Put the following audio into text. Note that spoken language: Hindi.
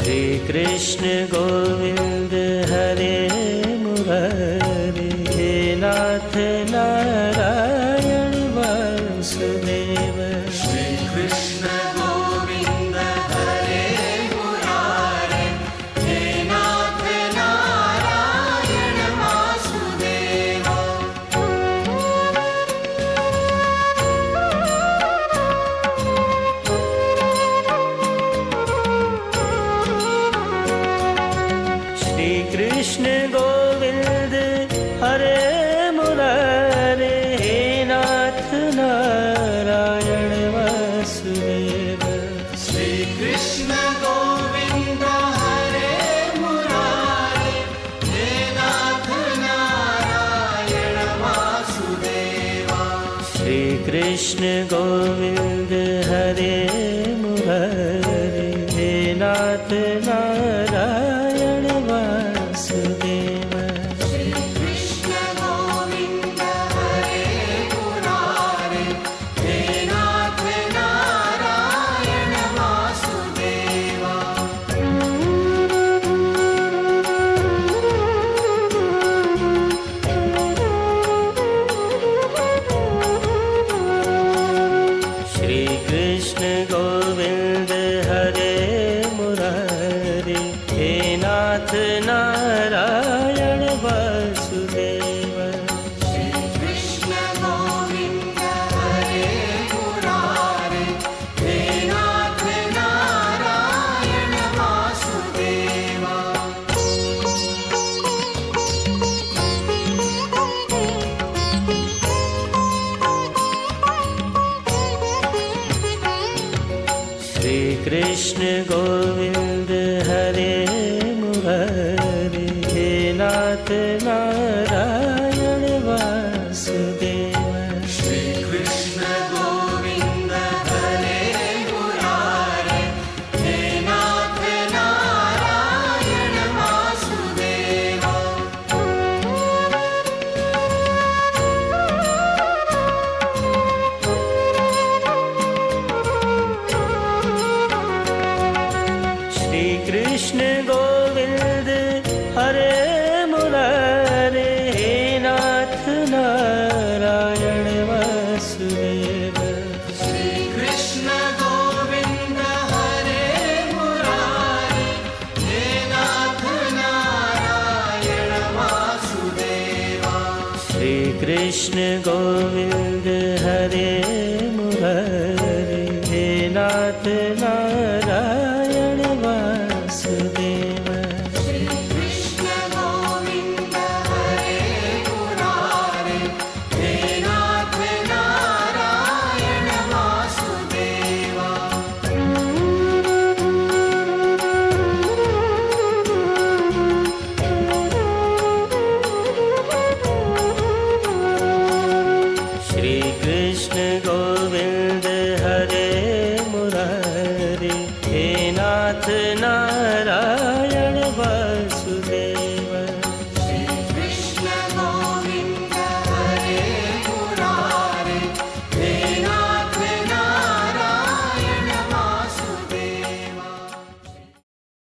कृष्ण गोविंद हरे मुरारे, हे नाथ नारायण वासुदेव। श्री कृष्ण गोविंद हरे मुरारे, हे नाथ नारायण वासुदेव। श्री कृष्ण गोविंद हरे मुरारे, हे नाथ नारायण वासुदेव। श्री कृष्ण गोविंद हरे मुरारे, हे नाथ नारायण वासुदेव। श्री कृष्ण गोविंद हरे मुरारे, हे नाथ नारायण वासुदेव। श्री कृष्ण गोविंद हरे मुरारे, हे नाथ नारायण वासुदेव। श्री कृष्ण गोविंद हरे मुरारे, हे नाथ नारायण वासुदेव। श्री कृष्ण गोविंद हरे मुरारे, हे नाथ नारायण वासुदेव। श्री कृष्ण गोविंद हरे मुरारे, हे नाथ नारायण वासुदेव। श्री कृष्ण गोविंद हरे मुरारे, हे नाथ नारायण वासुदेव। श्री कृष्ण गोविंद हरे मुरारे, हे नाथ नारायण वासुदेव। श्री कृष्ण गोविंद हरे मुरारे, हे नाथ नारायण वासुदेव। श्री कृष्ण गोविंद